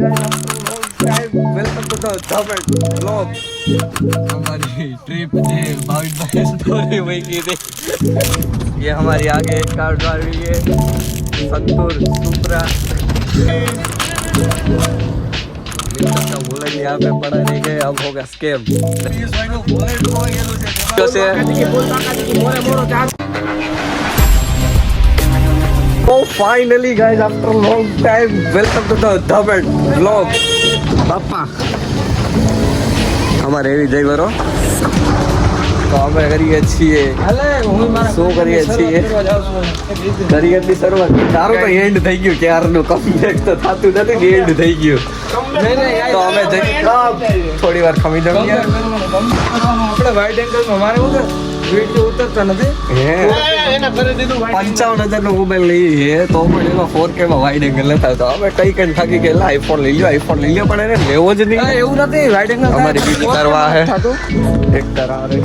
Welcome to the धमेट vlog. हमारी trip है भाविक भाई स्टोरी वही की थी। ये हमारी आगे एक कार जा रही है संतूर सुप्रा। बुलेट यहाँ पे पड़ा नहीं गए, अब होगा scam. Oh, finally guys, after a long time, welcome to the Dhamet vlog. બાપા અમારે એવી જય બરો તો અમે કરીએ છીએ શું કરીએ છીએ કરીએ એટલી શરૂઆત. તારું તો એન્ડ થઈ ગયું ક્યારનું, કમ્પ્લેટ તો થતું નથી, એન્ડ થઈ ગયું. તો અમે થોડી વાર ખમી જઈએ. આપણે વાઇડ એંગલમાં મારે વિડીયો ઉતરતા નથી. 55,000 નો મોબાઈલ લઈએ તો પણ એમાં 4K માં વાઇડ એંગલ લેતા. તો અમે કઈ કઈ થાકી ગયેલા આઈફોન લઈ લ્યો પણ એને લેવો જ નહીં. એવું નથી, વાઇડ એંગલ અમારી બીજી કરવા હે એક તરા રે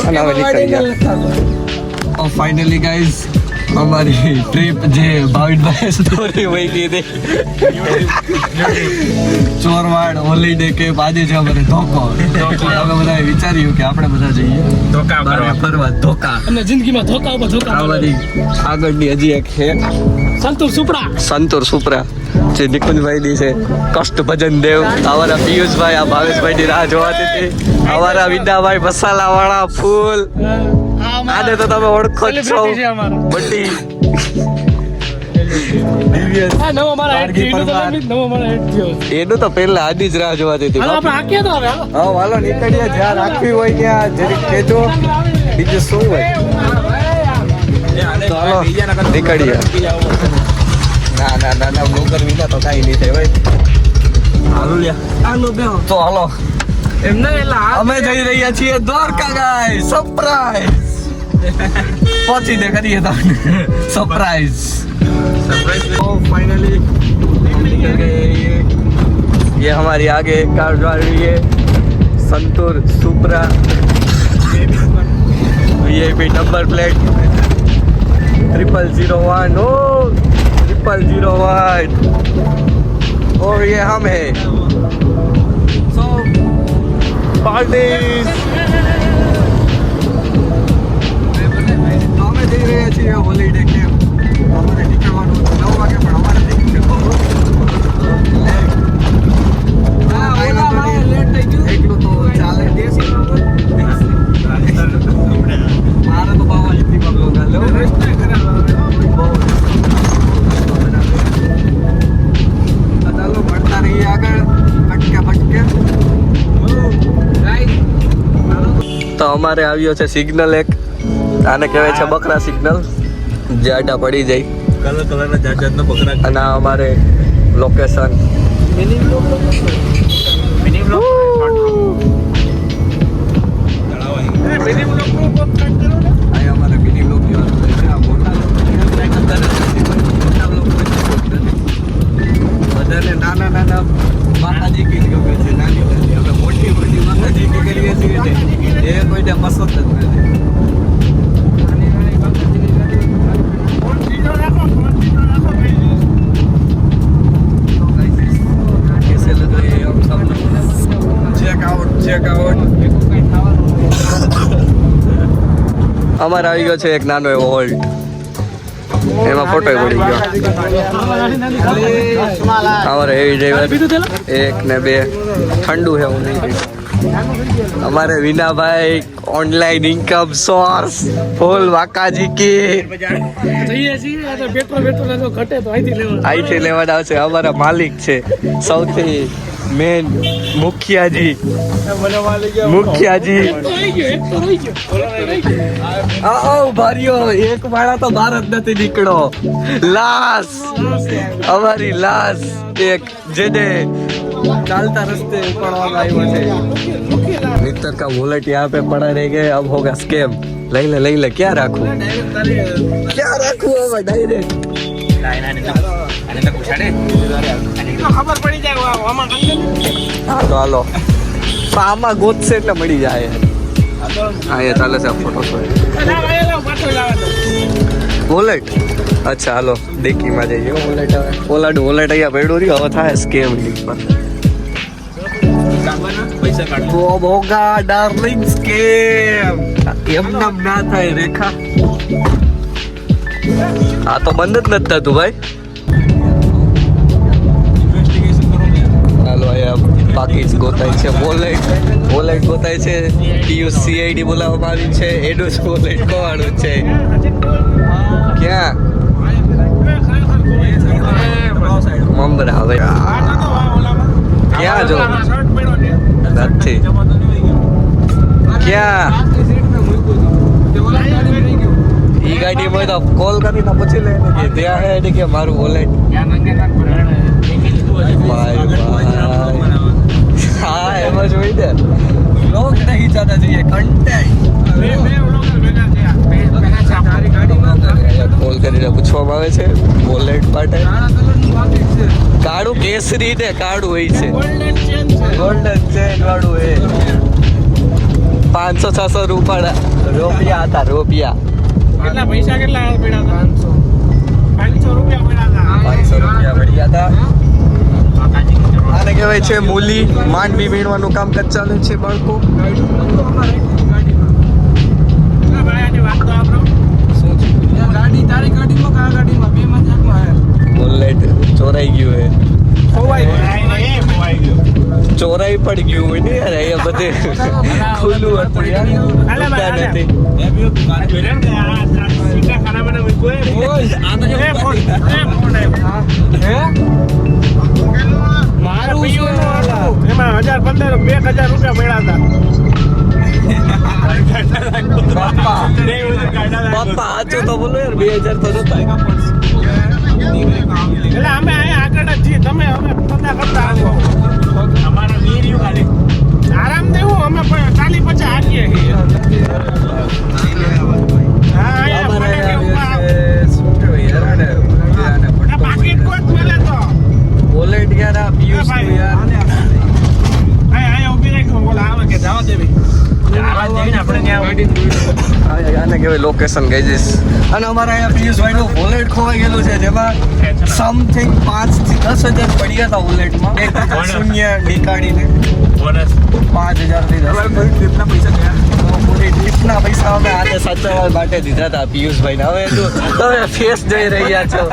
અને હવે નીકળી ગયા. ફાઇનલી ગાઈઝ અમારી ટ્રીપ જે ભાવિનભાઈ સ્ટોરી વહી ગઈ હતી ચોરવાડ હોલિડે કેમ્પ આજે છે અમારે ધોકો. અમે બધાએ વિચાર્યું કે આપણે બધા જઈએ ધોકા ફરવા. ધોકા અને જિંદગીમાં ધોકા ઉપર ધોકા. અમારી આગળની હજી એક છે સંતૂર સુપરા જે નિકુંજભાઈ ની છે. કષ્ટ ભજન દેવ અમારા પિયુષભાઈ, આ ભાવેશભાઈ ની રાહ જોવાતી હતી. અમારા વિદાભાઈ મસાલા વાળા ફૂલ, આને તો તમે ઓળખો જ છો. બટી એનું તો પેલા આદિ જ રાહ જોવાતી હતી. હા વાલો નીકળીએ, જ્યાં રાખવી હોય ત્યાં જરીક કહેજો. બીજું શું હોય તો હાલો નીકળીએ. ના બ્લોગર વિના તો કાંઈ નહીં થાય ભાઈ. તો હાલો અમે જઈ રહ્યા છીએ દ્વારકા ગાઈસ. સરપ્રાઈઝ પહોંચીને કરીએ તમને સરપ્રાઈઝ. तो फाइनली निकल गए ये हमारी आगे एक कार जा रही है संतूर सुप्रा VIP नंबर प्लेट 0001. ओ 0001 और ये हम है सो पार्टीज. અમે જઈ રહ્યા છીએ હોલિડે કેમ્પ. અમારે નીકળવાનું 9 વાગે પણ અમારે લેટ થઈ ગયું. એટલું તો ચાલે. મારે તો બાવા લીધીમાં બ્લોગ હાલ્યો. ચાલો મળતા રહીએ આગળ ભટકે. તો અમારે આવ્યો છે સિગ્નલ એક, આને કહેવાય છે બકરા સિગ્નલ. જાડા પડી જાય કલરના જાતના બકરા. અને આ અમારે લોકેશન મિની બ્લોક બધાને નાના માતાજી કી ગમે છે. નાની અમે મોટી માતાજી કી કરીએ છીએ ને એ કોઈને પસંદ જ નથી. અમારે આવી ગયો છે એક નાનો એવો હોલ્ટ, એમાં ફોટો પડી ગયો. અમારે એવી ડ્રાઈવર 1 ને 2 ઠંડુ છે હું નહીં. અમારે વિનાભાઈ ઓનલાઈન ઇન્કમ સોર્સ ફૂલ વાકાજી કી અહીંથી લેવાના આવશે. અમારા માલિક છે સૌથી મેન મુખિયાજી. ભારીઓ એક માળા તો બહાર જ નથી નીકળો. લાશ અમારી લાશ એક જેને ચાલતા रस्ते पड़वाना આવ્યો છે. मित्र का वॉलेट यहाँ पे पड़ा रह गए, अब होगा स्कैम. लई ले क्या રાખું હવે ડાયરેક્ટ ખબર પડી જાય આમાં. હા તો હાલો આમાં ગોતશે એટલે મળી જાય. હા એ ચાલે છે ફોટો. વોલેટ અચ્છા હાલો ડેકીમાં જઈએ વોલેટ આવે વોલેટ અહીંયા પડ્યું રહ્યું હવે થાય સ્કેમ બોગા ડાર્લિંગ સ્કેમ એમ નામ ના થાય રેખા આ તો બંધ જ નથી થતું ભાઈ હાલો અહીંયા બાકી જ ગોતાય છે વોલેટ ગોતાય છે ટીયુ સીઆઈડી બોલાવવામાં આવી છે એનું જ વોલેટ કોવાનું છે ક્યાં મમરા હવે ક્યાં જો નથી ક્યાં ઈ ગાડી માં તો કોલ કરીને પૂછી લે કે ત્યાં હે કે મારું વોલેટ હા એમાં જોઈ દે લોક નહીં ચાતા જોઈએ કન્ટેન્ટ કોલ કરીને પૂછવામાં આવે છે વોલેટ માટે કાળું કેસરી ને કાળું હોય છે ગોલ્ડન ચેન વાળું એ 500-600 રૂપિયા હતા રૂપિયા કેટલા પૈસા કેટલા પડ્યા હતા 500 રૂપિયા પડ્યા હતા 500 રૂપિયા પડ્યા હતા આને કહેવાય છે મૂલી માંડવી વીણવાનું કામ ચાલે છે બાળકો વોલેટ ચોરાઈ ગયું હે ચોરાઈ પડી ગયું હોય ને યાર અહીંયા બધે ખુલ્લું હતું યાર નથી એમાં 1015 2000 રૂપિયા પડ્યા હતા બાપા સાચું તો બોલો યાર 2000 તો નતા એટલે અમે અહીંયા આગળ જ છીએ તમે અમે ધંધા કરતા આવો અમારા વીર્યું ખાલી આરામ દેવું અમે પણ ચાલી પછી આવીએ હા અહીંયા પાકીટ કોટ મળે તો વોલેટ યાર આ પિયુષ યાર અહીંયા ઊભી રાખો બોલા આવે કે જવા દેવી આને કહેવાય લોકેશન ગઈજીસ અને અમારા અહીંયા પિયુષભાઈ નું વોલેટ ખોવાઈ ગયેલું છે જેમાં સમથિંગ 5 થી 10,000 પડ્યા હતા વોલેટમાં એક શૂન્ય નીકાળીને 5,000 થી 10,000 ટ્રીપના પૈસા ગયા પૂરી ટ્રીપના પૈસા અમે આજે સાચવવા માટે દીધા હતા પિયુષભાઈને હવે તમે ફેસ જોઈ રહ્યા છો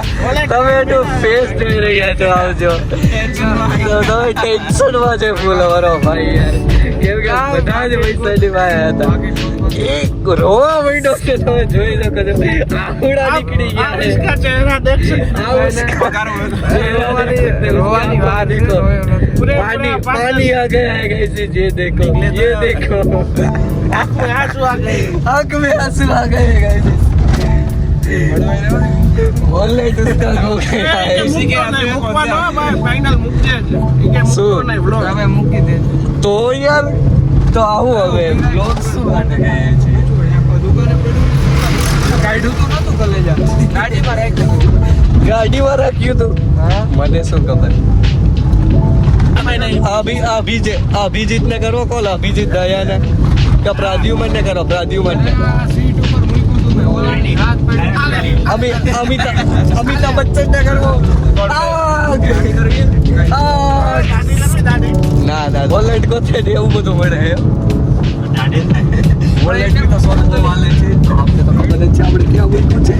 તમે એનું ફેસ જોઈ રહ્યા છો આવજો તમે ટેન્શનમાં છે ફૂલ અમારો ભાઈ યાર કેમ કે બધા જ પૈસાની વાયા હતા એક રોવા માંડ્યો કે તમે જોઈ શકો છો આહુડા નીકળી ગયા इसका चेहरा देख रोवानी बात देखो पानी आ गया है कैसे ये देखो आंख में आंसू आ गए गाइस वॉलेट उसका हो गया है इसी के फाइनल मुक दे કે શું? નહીં વ્લોગ હવે મૂકી દે તો યાર તો આવું હવે બ્લોગ શું માટે કહે છે કાઢ્યું તો નતું કલેજા ગાડીમાં રાખ્યું ગાડીમાં રાખ્યું તું હા મને શું ખબર નહીં અભિજીત ને કરો કોલ અભિજીત દયાને કે પ્રાદ્યુમન ને કરો પ્રાદ્યુમન ને સીટ ઉપર મૂક્યું તું મેં ઓલરેડી હાથ પડી અમિતાભ બચ્ચન ને કરવો ના વોલેટ કોથે ને એવું બધું મળે વોલેટ બી તો સોનું વાલે છે આપણે તો ખબર જ છે આપણે ક્યાં મૂક્યું છે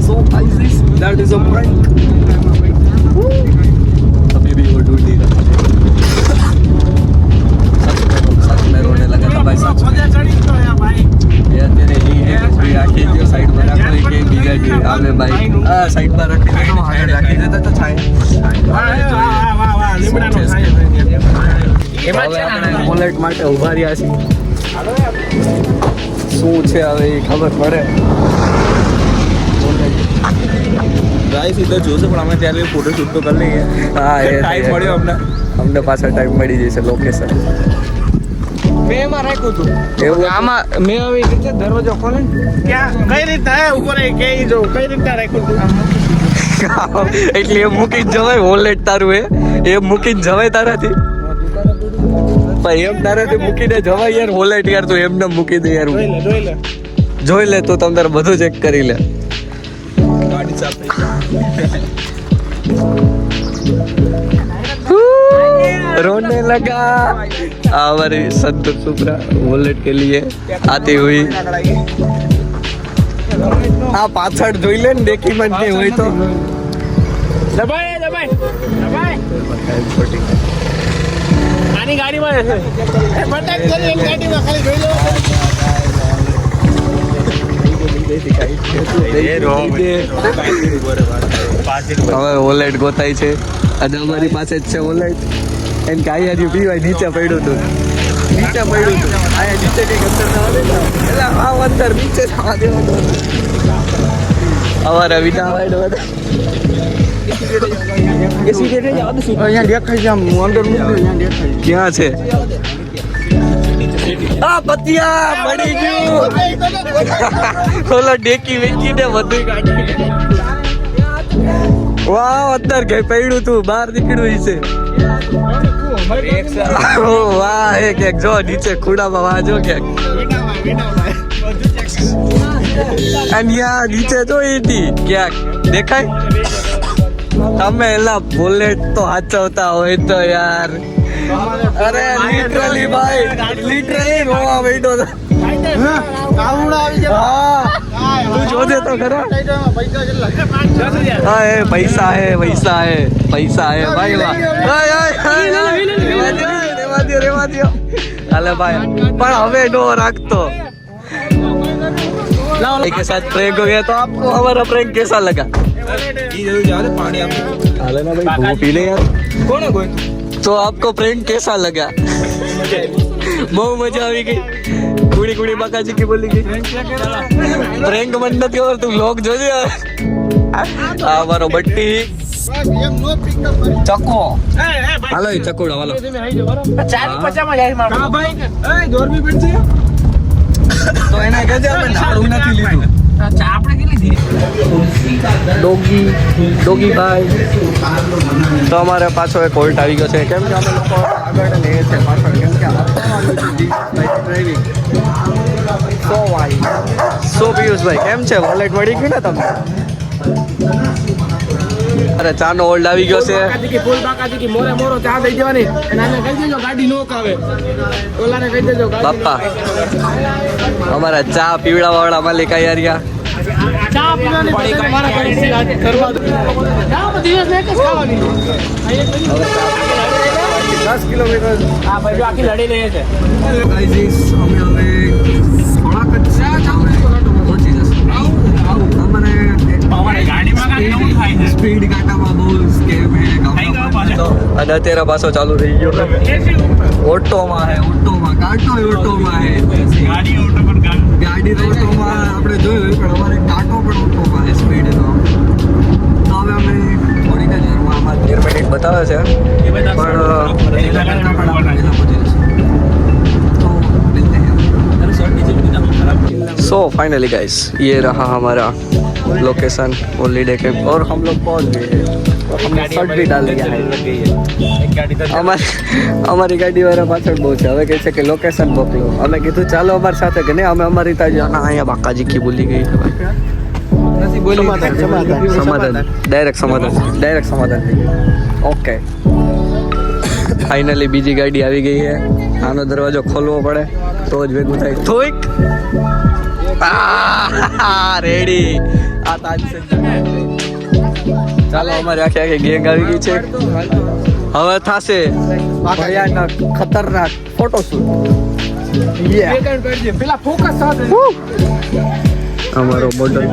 so eyes that is a prank अभी भी वो ढूंढ ही रहा सच में रोने लगा था भाई सच में यार तेरे ही है कोई आके जो साइड में रख ले के बिगड़ गए आवे भाई साइड पर रख के तो हाथ रखी देता तो छाए વોલેટ માટે ઉભા રહ્યા છે શું છે હવે એ ખબર પડે ગાઈસ ઇધર જોશે પણ અમે ત્યારે ફોટો શૂટ તો કરી લઈએ હા એ ટાઈમ મળ્યો અમને પાછા ટાઈમ મળી જશે લોકેશન મેં એમાં રાખ્યું હતું એવું આમાં મેં હવે રીતે દરવાજો ખોલે ક્યાં કઈ રીતે ઉપર કે જો કઈ રીતે રાખ્યું હતું એટલે એ મૂકી જવાય વોલેટ તારું એ મૂકીને જવાય તારાથી પણ એમ તારાથી મૂકીને જવાય યાર વોલેટ યાર તું એમને મૂકી દે યાર જોઈ લે જોઈ લે તું તમ તારે બધું ચેક કરી લે रोने लगा हमारी संतोष सुप्रा वॉलेट के लिए आती हुई આ પાછળ જોઈ લે ને ડોક્યુમેન્ટ નહીં હોય તો દબાય આની ગાડીમાં છે બટક કરી એક ગાડીમાં ખાલી જોઈ લો હવે વોલેટ ગોતાય છે અને અમારી પાસે જ છે વોલેટ એમ કે અહીંયા પીવાય નીચે પડ્યું હતું અહીંયા નીચે કઈ અંદર ના આવે ને એટલે આ અંદર નીચે થવા દેવાનું અમારા વિના હોય ક્યાં છે આ પતિયા મળી ગયું ઓલા ડેકી વેચીને બધું કાઢી વાહ અંદર ગઈ પડ્યું તું બહાર નીકળ્યું છે વાહ એક જો નીચે ખૂણામાં વાહ જો ક્યાંક અહીંયા નીચે જો એથી ક્યાંક દેખાય તમે એલા બુલેટ તો હાચવતા હોય તો યાર અરે લિટરલી ભાઈ લિટરલી રોવા બેઠો તું જોજે તો ખરા હા એ પૈસા હે ભાઈ રેવા દો હાલે ભાઈ પણ હવે નો રાખતો के साथ प्रैंक हो गया तो आपको हमारा प्रैंक कैसा लगा हाले ना भाई वो पी ले यार कौन है कोई तो आपको प्रैंक कैसा लगा बहुत मजा આવી ગઈ કુડી કુડી બાકાજી की बोली गई प्रैंक मन्नत और तुम लोग જોજે આ મારો બટ્ટી ચકો હાલો એ ચકોડો હાલો 450 માં જાય મારો ભાઈ એ દોરમી પડશે તો એને કહેજે આપણે નાડું નથી લીધું આપણે કેટલી ડોગી ભાઈ તો અમારે પાછો એક હોલ્ટ આવી ગયો છે કેમ કે અમે લોકો આગળ લઈએ છે પાછળ કેમ કે ડ્રાઇવિંગ સો પિયુષભાઈ કેમ છે વોલેટ મળી ગયું ને તમને અરે ચાનો હોલ્ડ આવી ગયો છે ફૂલ બાકાજી કી મોરે મોરો ચા દઈ દેવાની અને આને કહી દેજો ગાડી નો કાવે ઓલાને કહી દેજો બાપા અમારા ચા પીવડા વાળા માલિક આયારિયા ચા પીવાની પછી તમારા ઘરે કરવા દો ચા દિવસ ને કે ખાવાની 10 કિલોમીટર આ ભાઈ જો આખી લડી રહી છે હેલો ગાઈઝ અમે હવે થોડાક જ પહોંચી જશું અમારે ગાડીમાં સ્પીડ કાંટામાં બહુ સ્કેમ હે અને અત્યારે પાછો ચાલુ થઈ ગયો ઓટોમાં કાંટો ઓટોમાં હે ગાડી તો ઓટોમાં આપણે જોયું પણ અમારે કાંટો પણ ઓટોમાં હે સ્પીડ તો હવે અમે થોડીક જ વારમાં આમાં 13 મિનિટ બતાવે છે सो फाइनली गाइस ये रहा हमारा लोकेशन हॉलीडे कैंप और हम लोग पहुंच गए हैं और हमने शर्ट भी डाल दिया है અમારી ગાડી વાળા પાછળ બહુ છે હવે કહે છે કે લોકેશન મોકલો અમે કીધું ચાલો અમારી સાથે કે નહીં અમે અમારી ત્યાં અહીંયા બાકાજી કી બોલી ગઈ છે સમાધાન ડાયરેક્ટ સમાધાન થઈ ગયું ઓકે ફાઇનલી બીજી ગાડી આવી ગઈ છે આનો દરવાજો ખોલવો પડે તો જ ભેગું થાય થોઈક રેડી આ તાજસન ચાલો અમારી આખી ગેંગ આવી ગઈ છે હવે થાશે ભયાનક ખતરનાક ફોટોશૂટ પેલા ફોકસ સાથે અમારો મોડલ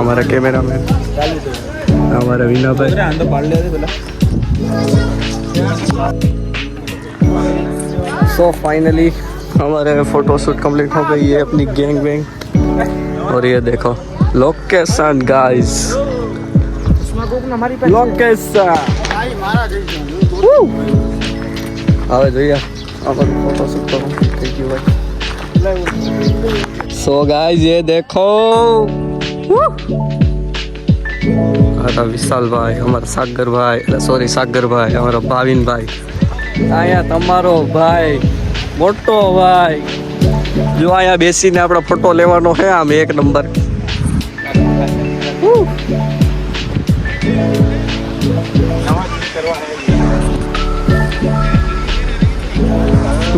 અમારા કેમેરામેન हमारा वीना भाई सो फाइनली हमारे फोटोशूट कंप्लीट हो गई है अपनी गैंग वैंग और ये देखो लोकेशन गाइस लोकेशन હવે જોઈએ अपन फोटोशूट करूँ थैंक यू भाई सो गाइस ये देखो हमारा विशाल भाई हमारा सागर भाई सॉरी सागर भाई हमारा भाविन भाई आया तमारो भाई मोटो भाई जो आया बेसी ने अपना फोटो लेवानो है आम एक नंबर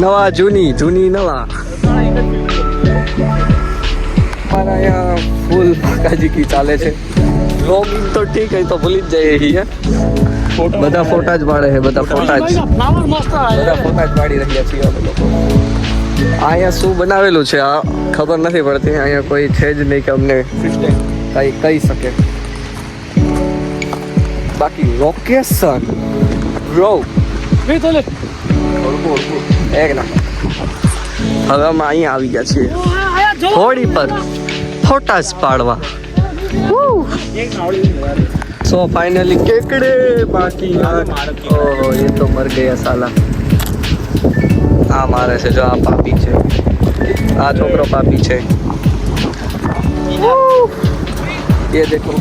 નવા જૂની જૂની નવા हमारा यहाँ फुल काजी की चाले છે વ્લોગિંગ તો ઠીક है તો ભૂલી જ જઈએ છીએ બધા ફોટા જ પાડે છે બધા ફોટા જ પાડી રહ્યા છીએ અમે લોકો અહીંયા શું બનાવેલું છે આ ખબર નથી પડતી અહીંયા કોઈ છે જ નહીં કે અમને કઈ કહી શકે બાકી લોકેશન બ્રો એક ના હવે અમે અહીંયા આવી ગયા છીએ હોળી પર ફોટા જ પાડવા सो फाइनली केकड़े बाकी ओह ये तो मर गया साला आ मारे से जो आ पापी છે આ છોકરો પાપી છે ये देखो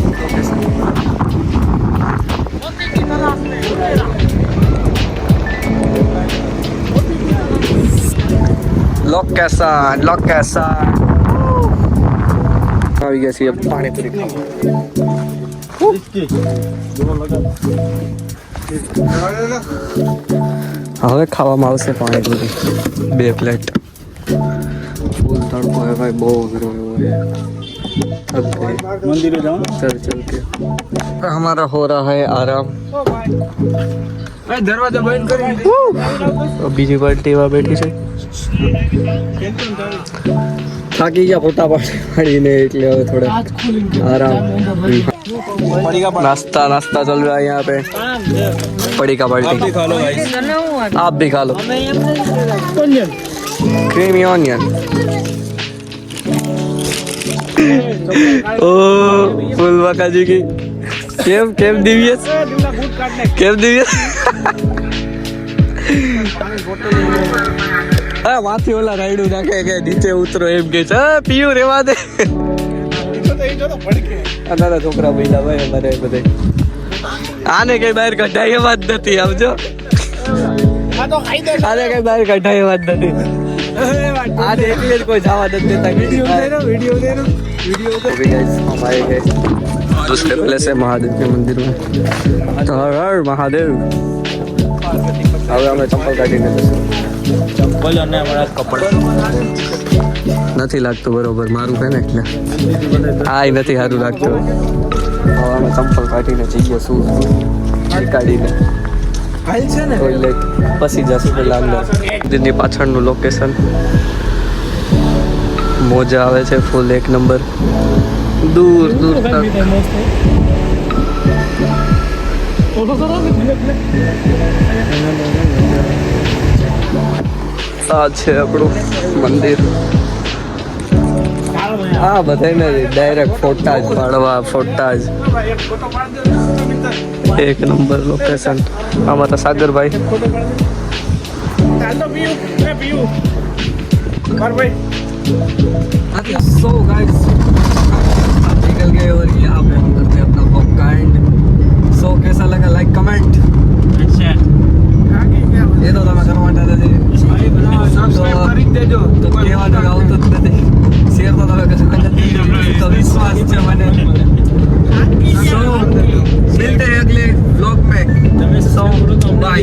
लोकेशन આવી ગયા છીએ પાણીપુરી ખાવા હવે ખાવામાં આવશે પાણીપુરી 2 પ્લેટ ફૂલ તડકો है भाई બહુ ગરમ है मंदिर जाओ चल के हमारा हो रहा है आराम દરવાજા બંધ કરી બીજી પાર્ટી વા બેઠી છે થાકી ગયા ફોટા પાડીને એટલે હવે થોડા आराम नाश्ता चल रहा है यहाँ पे पड़ी का पार्टी आप भी खा लो क्रीमी ऑनियन ओ फुलवाका जी की केम दिव्यस માથી ઓલા રાયડું નાખે કે નીચે ઉતરો એમ કે છે પીયું રેવા દે નાના છોકરા મહિલા ભાઈ અમારે બધે આને કઈ બહાર કઢાય વાત નથી આવજો આને કઈ બહાર કઢાય વાત નથી आज એકલે જ કોઈ જવા નથી દેતા वीडियो हमारे है दूसरे प्लेस है महादेव के मंदिर में तो हर हर महादेव હવે અમે ચંપલ કાઢીને ચંપલ અને અમારા કપડા નથી લાગતું બરોબર મારું છે ને એટલે આ નથી સારું લાગતું હવે અમે ચંપલ કાઢીને જઈએ શું કાઢીને છે ને ટોયલેટ પછી જશું પેલા અંદર મંદિરની પાછળનું લોકેશન મોજા આવે છે ફૂલ એક નંબર દૂર દૂર તક આ છે આપણું મંદિર હા બધાને ડાયરેક્ટ ફોટા જ પાડવા ફોટા જ એક નંબર લોકેશન આમાં તો સાગરભાઈ सो गाइस निकल गए और यहाँ पे हम करते हैं अपना ब्लॉग का एंड सो कैसा लगा लाइक कमेंट ये तो તમે કરવા માટે સબસ્ક્રાઇબ કરી દેજો તો કહેવાનું આવતું જ નથી શેર તો તમે કશું તો વિશ્વાસ છે મને સો મિલતે हैं अगले ब्लॉग में सो बाय